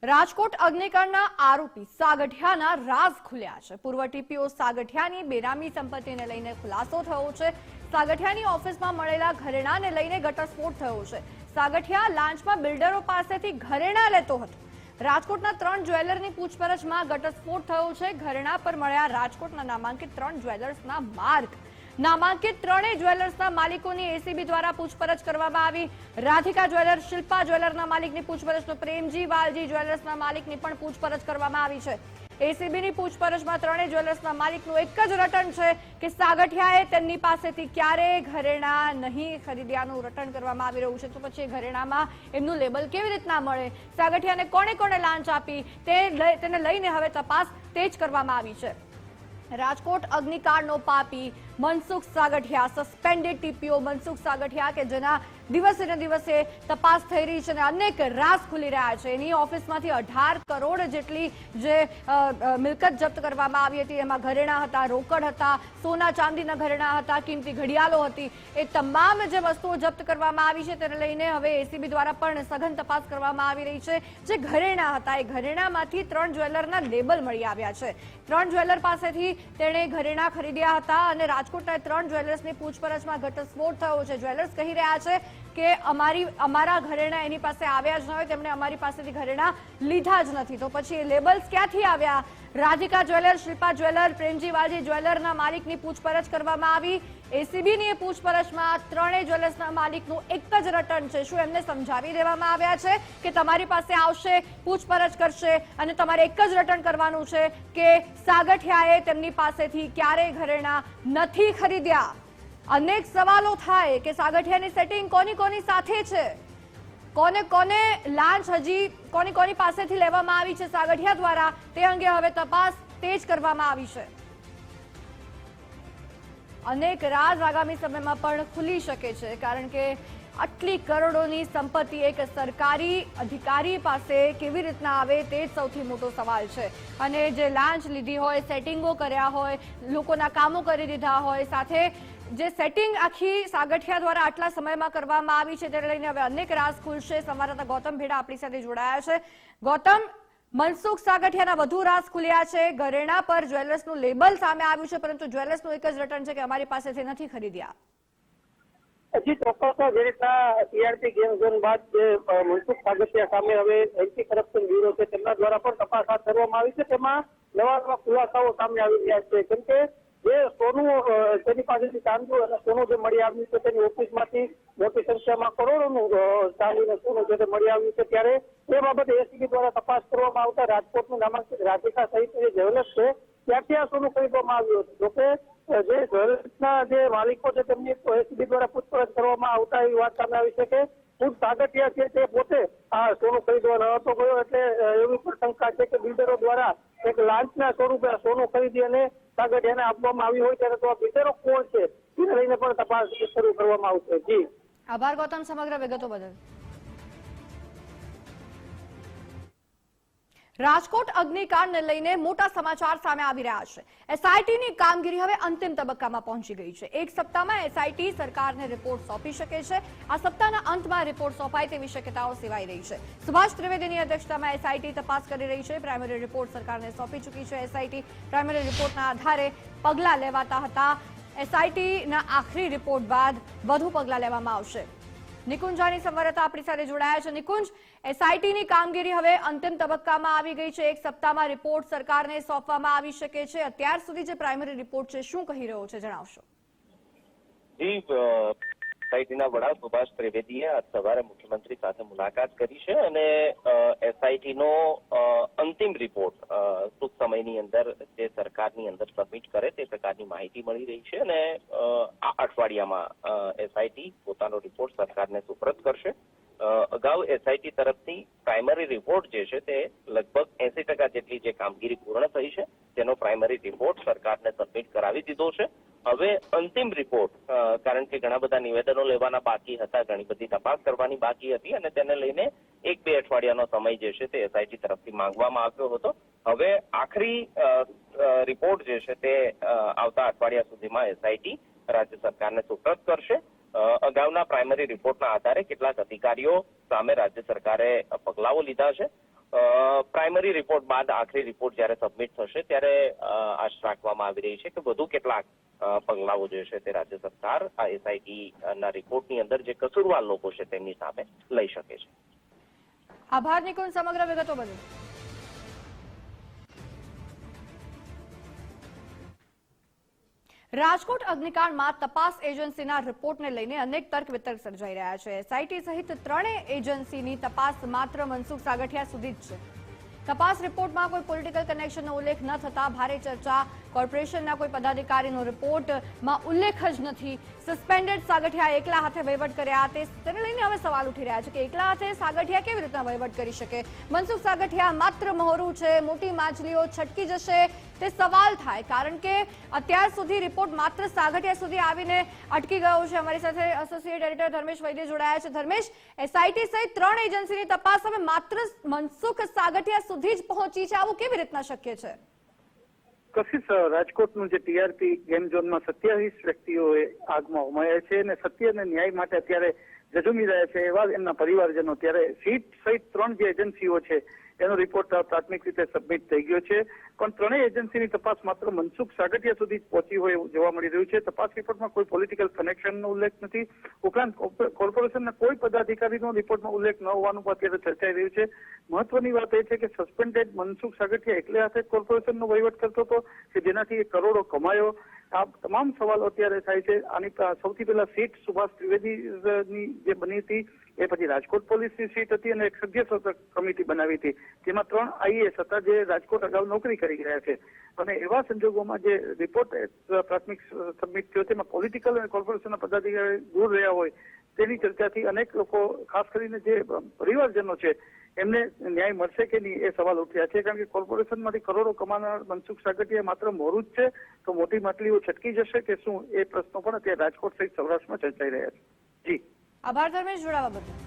રાજકોટ અગ્નિકાંડના આરોપી સાગઠિયાના રાઝ ખુલ્યા છે। પૂર્વ ટીપીઓ સાગઠિયાની બેનામી સંપત્તિને લઈને ખુલાસો થયો છે। સાગઠિયાની ઓફિસમાં મળેલા ઘરેણાને લઈને ઘટસ્ફોટ થયો છે। સાગઠિયા લાંચમાં બિલ્ડરો પાસેથી ઘરેણા લેતો હતો। રાજકોટના 3 જ્વેલરની પૂછપરછમાં ઘટસ્ફોટ થયો છે। ઘરેણા પર મળ્યા રાજકોટના નામાંકિત 3 જ્વેલર્સના માર્ક। નામાંકિત 3 જ્વેલર્સના માલિકોની એસીબી દ્વારા પૂછપરછ કરવામાં આવી। રાધિકા જ્વેલર્સ, શિલ્પા જ્વેલરના માલિકની પૂછપરછ તો પ્રેમજી વાલજી જ્વેલર્સના માલિકની પણ પૂછપરછ કરવામાં આવી છે। એસીબીની પૂછપરછમાં 3 જ્વેલર્સના માલિકનું એક જ રટણ છે કે સાગઠિયાએ તેમની પાસેથી ક્યારેય ઘરેણા નહીં ખરીદ્યાનું રટણ કરવામાં આવી રહ્યું છે। તો પછી ઘરેણામાં એમનું લેબલ કેવી રીતના મળે, સાગઠિયાને કોણે કોણે લાંચ આપી, તેને લઈને હવે તપાસ તેજ કરવામાં આવી છે। રાજકોટ અગ્નિકાંડનો પાપી મનસુખ સાગઠિયા, સસ્પેન્ડેડ ટીપીઓ મનસુખ સાગઠિયા કે જેના દિવસે ને દિવસે તપાસ થઈ રહી છે અને અનેક રાઝ ખુલી રહ્યા છે। એની ઓફિસમાંથી 18 કરોડ જેટલી જે મિલકત જપ્ત કરવામાં આવી હતી, એમાં ઘરેણા હતા, રોકડ હતા, સોના ચાંદીના ઘરેણા હતા, કિંમતી ઘડિયાળો હતી। એ તમામ જે વસ્તુઓ જપ્ત કરવામાં આવી છે તેને લઈને હવે એસીબી દ્વારા પણ સઘન તપાસ કરવામાં આવી રહી છે। જે ઘરેણા હતા એ ઘરેણામાંથી 3 જ્વેલરના લેબલ મળી આવ્યા છે। 3 જ્વેલર પાસેથી તેણે ઘરેણા ખરીદ્યા હતા અને રાજકોટના 3 જ્વેલર્સની પૂછપરછમાં ઘટસ્ફોટ થયો છે। જ્વેલર્સ કહી રહ્યા છે કે અમારા ઘરેણા એની પાસે આવ્યા જ ન હોય, તેમણે અમારી પાસેથી ઘરેણા લીધા જ નથી। તો પછી એ લેબલ્સ ક્યાંથી આવ્યા? રાધિકા જ્વેલર, શિલ્પા જ્વેલર, પ્રેમજી વાલજી જ્વેલરના માલિકની પૂછપરછ કરવામાં આવી। એસીબીની એ પૂછપરછમાં 3 જ્વેલર્સના માલિકનું એક જ રટણ છે। શું એમને સમજાવી દેવામાં આવ્યા છે કે તમારી પાસે આવશે, પૂછપરછ કરશે અને તમારે એક જ રટણ કરવાનું છે કે સાગઠિયાએ તેમની પાસેથી ક્યારેય ઘરેણા નથી ખરીદ્યા? અનેક સવાલો થાય કે સાગઠિયાની સેટિંગ કોની સાથે છે, કોને લાંચ હજી કોની પાસેથી લેવામાં આવી છે સાગઠિયા દ્વારા, તે અંગે હવે તપાસ તેજ કરવામાં આવી છે। અનેક રાઝ આગામી સમયમાં પણ ખુલી શકે છે, કારણ કે આટલી કરોડોની સંપત્તિ એક સરકારી અધિકારી પાસે કેવી રીતના આવે તે જ સૌથી મોટો સવાલ છે। અને જે લાંચ લીધી હોય, સેટિંગો કર્યા હોય, લોકોના કામો કરી દીધા હોય, સાથે જે સેટિંગ આખી સાગઠિયા દ્વારા આટલા સમયમાં કરવામાં આવી છે તેને લઈને હવે અનેક રાઝ ખુલશે। સંવાદદાતા ગૌતમ ભેડા આપણી સાથે જોડાયા છે। ગૌતમ, મનસુખ સાગઠિયાના વધુ રાઝ ખુલ્યા છે। ઘરેણા પર જ્વેલર્સનું લેબલ સામે આવ્યું છે, પરંતુ જ્વેલર્સનું એક જ રટણ છે કે અમારી પાસેથી નથી ખરીદ્યા। હજી ચોક્કસ જે રીતના ટીઆરપી ગેમ ઝોન બાદ જે મનસુખ સાગઠિયા સામે હવે એન્ટી કરપ્શન બ્યુરો છે તેમના દ્વારા પણ તપાસ હાથ ધરવામાં આવી છે। તેમાં નવા ખુલાસાઓ સામે આવી રહ્યા છે, કેમ કે જે સોનું તેની પાસેથી ચાંદી અને સોનું જે મળી આવ્યું છે તેની ઓફિસમાંથી મોટી સંખ્યામાં કરોડોનું ચાંદી અને સોનું જે મળી આવ્યું છે, ત્યારે એ બાબતે એસીબી દ્વારા તપાસ કરવામાં આવતા રાજકોટનું નામાંકિત રાધિકા સહિત જે જ્વેલર્સ છે ત્યાંથી આ સોનું ખરીદવામાં આવ્યું હતું। જોકે જે જ્વેલર્સના જે માલિકો છે તેમની એસીબી દ્વારા પૂછપરછ કરવામાં આવતા એવી વાત સામે આવી છે કે ખુદ સાગઠિયા છે તે પોતે આ સોનું ખરીદવા ન હતો ગયો, એટલે એવી પણ શંકા છે કે બિલ્ડરો દ્વારા એક લાંચના સ્વરૂપે સોનું ખરીદી અને સાગઠિયાને આપવામાં આવ્યું હોય, ત્યારે તો આ બિલ્ડરો કોણ છે તેને લઈને પણ તપાસ શરૂ કરવામાં આવશે। જી આભાર ગૌતમ સમગ્ર વિગતો બદલ। રાજકોટ અગ્નિકાંડને લઈને મોટા સમાચાર સામે આવી રહ્યા છે। એસઆઈટીની કામગીરી હવે અંતિમ તબક્કામાં પહોંચી ગઈ છે। એક સપ્તાહમાં એસઆઈટી સરકારને રિપોર્ટ સોંપી શકે છે। આ સપ્તાહના અંતમાં રિપોર્ટ સોંપાય તેવી શક્યતાઓ સેવાઈ રહી છે। સુભાષ ત્રિવેદીની અધ્યક્ષતામાં એસઆઈટી તપાસ કરી રહી છે। પ્રાઇમરી રિપોર્ટ સરકારને સોંપી ચૂકી છે એસઆઈટી। પ્રાઇમરી રિપોર્ટના આધારે પગલાં લેવાતા હતા। એસઆઈટીના આખરી રિપોર્ટ બાદ વધુ પગલાં લેવામાં આવશે। નિકુંજાની સંવાદદાતા આપણી સાથે જોડાયા છે। નિકુંજ, એસઆઈટીની કામગીરી હવે અંતિમ તબક્કામાં આવી ગઈ છે। એક સપ્તાહમાં રિપોર્ટ સરકારને સોંપવામાં આવી શકે છે। અત્યાર સુધી જે પ્રાઇમરી રિપોર્ટ છે શું કહી રહ્યો છે, જણાવશો? જી, એસઆઈટીના વડા સુભાષ ત્રિવેદીએ આજ સવારે મુખ્યમંત્રી સાથે મુલાકાત કરી છે અને એસઆઈટીનો અંતિમ રિપોર્ટ ટૂંક સમયની અંદર જે સરકારની અંદર સબમિટ કરે તે પ્રકારની માહિતી મળી રહી છે અને આ અઠવાડિયામાં એસઆઈટી પોતાનો રિપોર્ટ સરકારને સુપરત કરશે। અગાઉ એસઆઈટી તરફથી પ્રાઇમરી રિપોર્ટ જે છે તે લગભગ 80% જેટલી જે કામગીરી પૂર્ણ થઈ છે તેનો પ્રાઇમરી રિપોર્ટ સરકારને સબમિટ કરાવી દીધો છે। હવે અંતિમ રિપોર્ટ, કારણ કે ઘણા બધા નિવેદનો લેવાના બાકી હતા, ઘણી બધી તપાસ કરવાની બાકી હતી અને તેને લઈને 1-2 અઠવાડિયાનો સમય જે છે તે એસઆઈટી તરફથી માંગવામાં આવ્યો હતો। હવે આખરી રિપોર્ટ જે છે તે આવતા અઠવાડિયા સુધીમાં એસઆઈટી રાજ્ય સરકારને સુપરત કરશે। અગાઉના પ્રાઇમરી રિપોર્ટના આધારે કેટલાક અધિકારીઓ સામે રાજ્ય સરકારે પગલાઓ લીધા છે। પ્રાઇમરી રિપોર્ટ બાદ આખરી રિપોર્ટ જ્યારે સબમિટ થશે ત્યારે આશા રાખવામાં આવી રહી છે કે વધુ કેટલાક પગલાઓ જે છે તે રાજ્ય સરકાર આ એસઆઈટી ના રિપોર્ટની અંદર જે કસૂરવાર લોકો છે તેમની સામે લઈ શકે છે. આભાર નિકુંજ સમગ્ર વિગતો બદલ. રાજકોટ અગ્નિકાંડમાં તપાસ એજન્સીના રિપોર્ટને લઈને અનેક તર્ક વિતર્ક સર્જાઈ રહ્યા છે. એસઆઈટી સહિત ત્રણેય એજન્સીની તપાસ માત્ર મનસુખ સાગઠિયા સુધી જ છે. તપાસ રિપોર્ટમાં કોઈ પોલિટિકલ કનેક્શનનો ઉલ્લેખ ન થતા ભારે ચર્ચા. કોર્પોરેશનના કોઈ પદાધિકારીનો રિપોર્ટમાં ઉલ્લેખ જ નથી. સસ્પેન્ડેડ સાગઠિયા એકલા હાથે વહીવટ કર્યા તેને લઈને હવે સવાલ ઉઠી રહ્યા છે કે એકલા હાથે સાગઠિયા કેવી રીતના વહીવટ કરી શકે? મનસુખ સાગઠિયા માત્ર મહોરું છે, મોટી માછલીઓ છટકી જશે તે સવાલ થાય, કારણ કે અત્યાર સુધી રિપોર્ટ માત્ર સાગઠિયા સુધી આવીને અટકી ગયો છે. અમારી સાથે એસોસિએટ એડિટર ધર્મેશ વૈદ્ય જોડાયા છે. ધર્મેશ, એસઆઈટી સહિત ત્રણ એજન્સીની તપાસ હવે માત્ર મનસુખ સાગઠિયા સુધી જ પહોંચી છે, આવું કેવી રીતના શક્ય છે? કશિશ, રાજકોટનું જે ટીઆરપી ગેમ ઝોનમાં 27 વ્યક્તિઓએ આગમાં હોમાયા છે અને સત્ય અને ન્યાય માટે અત્યારે ઝઝૂમી રહ્યા છે એવા એમના પરિવારજનો. ત્યારે સીટ સહિત ત્રણ જે એજન્સીઓ છે એનો રિપોર્ટ પ્રાથમિક રીતે સબમિટ થઈ ગયો છે, પણ ત્રણેય એજન્સીની તપાસ માત્ર મનસુખ સાગઠિયા સુધી જ પહોંચી હોય એવું જોવા મળી રહ્યું છે. તપાસ રિપોર્ટમાં કોઈ પોલિટિકલ કનેક્શનનો ઉલ્લેખ નથી. ઉપરાંત કોર્પોરેશનના કોઈ પદાધિકારીનો રિપોર્ટમાં ઉલ્લેખ ન હોવાનું પણ અત્યારે ચર્ચાઈ રહ્યું છે. મહત્વની વાત એ છે કે સસ્પેન્ડેડ મનસુખ સાગઠિયા એકલે હાથે કોર્પોરેશનનો વહીવટ કરતો હતો કે જેનાથી એ કરોડો કમાયો. આ તમામ સવાલો અત્યારે થાય છે. આની સૌથી પહેલા સીટ સુભાષ ત્રિવેદીની જે બની હતી એ પછી રાજકોટ પોલીસની સીટ હતી અને એક સભ્ય કમિટી બનાવી હતી, જેમાં 3 આઈએએસ હતા જે રાજકોટ અગાઉ નોકરી કરી રહ્યા છે. અને એવા સંજોગોમાં જે રિપોર્ટ પ્રાથમિક સબમિટ થયો તેમાં પોલિટિકલ અને કોર્પોરેશનના પદાધિકારી દૂર રહ્યા હોય તેની ચર્ચાથી અનેક લોકો, ખાસ કરીને જે પરિવારજનો છે, એમને ન્યાય મળશે કે નહીં એ સવાલ ઉઠ્યા છે. કારણ કે કોર્પોરેશનમાંથી કરોડો કમાનાર મનસુખ સાગઠિયા માત્ર મોરું જ છે તો મોટી માટલીઓ છટકી જશે કે શું, એ પ્રશ્નો પણ અત્યારે રાજકોટ સહિત સૌરાષ્ટ્રમાં ચર્ચાઈ રહ્યા છે. જી આભાર ધર્મેશ જોડાવા બદલ.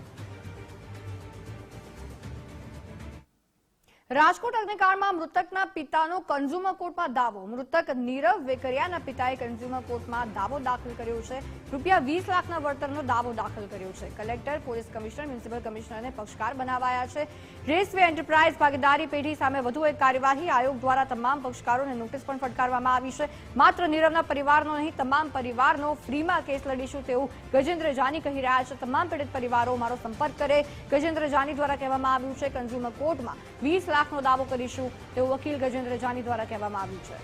રાજકોટ અગ્નિકાંડમાં મૃતકના પિતાનો કન્ઝ્યુમર કોર્ટમાં દાવો. મૃતક નીરવ વેકરિયાના પિતાએ કન્ઝ્યુમર કોર્ટમાં દાવો દાખલ કર્યો છે. રૂપિયા 20 લાખના વળતરનો દાવો દાખલ કર્યો છે. કલેક્ટર, પોલીસ કમિશનર, મ્યુનિસિપલ કમિશનરને પક્ષકાર બનાવાયા છે. રેસવે એન્ટરપ્રાઇઝ ભાગીદારી પેઢી સામે વધુ એક કાર્યવાહી. આયોગ દ્વારા તમામ પક્ષકારોને નોટિસ પણ ફટકારવામાં આવી છે. માત્ર નીરવના પરિવારનો નહીં, તમામ પરિવારનો ફ્રીમાં કેસ લડીશું તેવું ગજેન્દ્ર જાની કહી રહ્યા છે. તમામ પીડિત પરિવારો મારો સંપર્ક કરે, ગજેન્દ્ર જાની દ્વારા કહેવામાં આવ્યું છે. કન્ઝ્યુમર કોર્ટમાં 20 લાખનો દાવો કરીશું તેવું વકીલ ગજેન્દ્ર જાની દ્વારા કહેવામાં આવ્યું છે.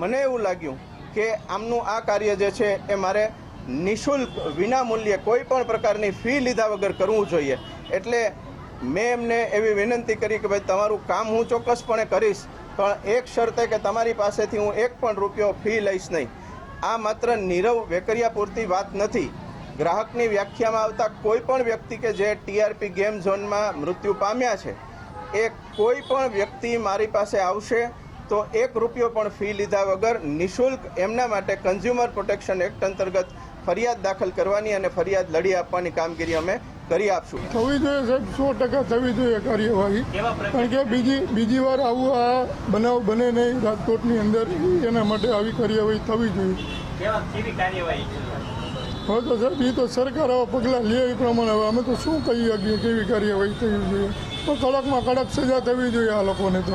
મને એવું લાગ્યું કે આમનું આ કાર્ય જે છે એ મારે નિઃશુલ્ક વિનામૂલ્યે કોઈ પણ પ્રકારની ફી લીધા વગર કરવું જોઈએ. એટલે મેં એમને એવી વિનંતી કરી કે ભાઈ તમારું કામ હું ચોક્કસપણે કરીશ, પણ એક શરતે કે તમારી પાસેથી હું એક પણ રૂપિયો ફી લઈશ નહીં. આ માત્ર નીરવ વેકરિયા પૂરતી વાત નથી. ગ્રાહકની વ્યાખ્યામાં આવતા કોઈ પણ વ્યક્તિ કે જે ટીઆરપી ગેમ ઝોનમાં મૃત્યુ પામ્યા છે એ કોઈ પણ વ્યક્તિ મારી પાસે આવશે તો 1 રૂપિયો પણ ફી લીધા વગર નિઃશુલ્ક એમના માટે કન્ઝ્યુમર પ્રોટેક્શન એક્ટ અંતર્ગત ફરિયાદ દાખલ કરવાની અને ફરિયાદ લડી આપવાની કામગીરી અમે કરી આપશું. થવી જોઈએ સાહેબ, 100% થવી જોઈએ કાર્યવાહી. કારણ કે બીજી વાર આવું આ બનાવ બને નહીં રાજકોટની અંદર, એના માટે આવી કાર્યવાહી થવી જોઈએ. હવે તો સાહેબ એ તો સરકાર આવા પગલાં લે એ પ્રમાણે હવે અમે તો શું કહી શકીએ કેવી કાર્યવાહી થવી જોઈએ. તો કડકમાં કડક સજા થવી જોઈએ આ લોકોને. તો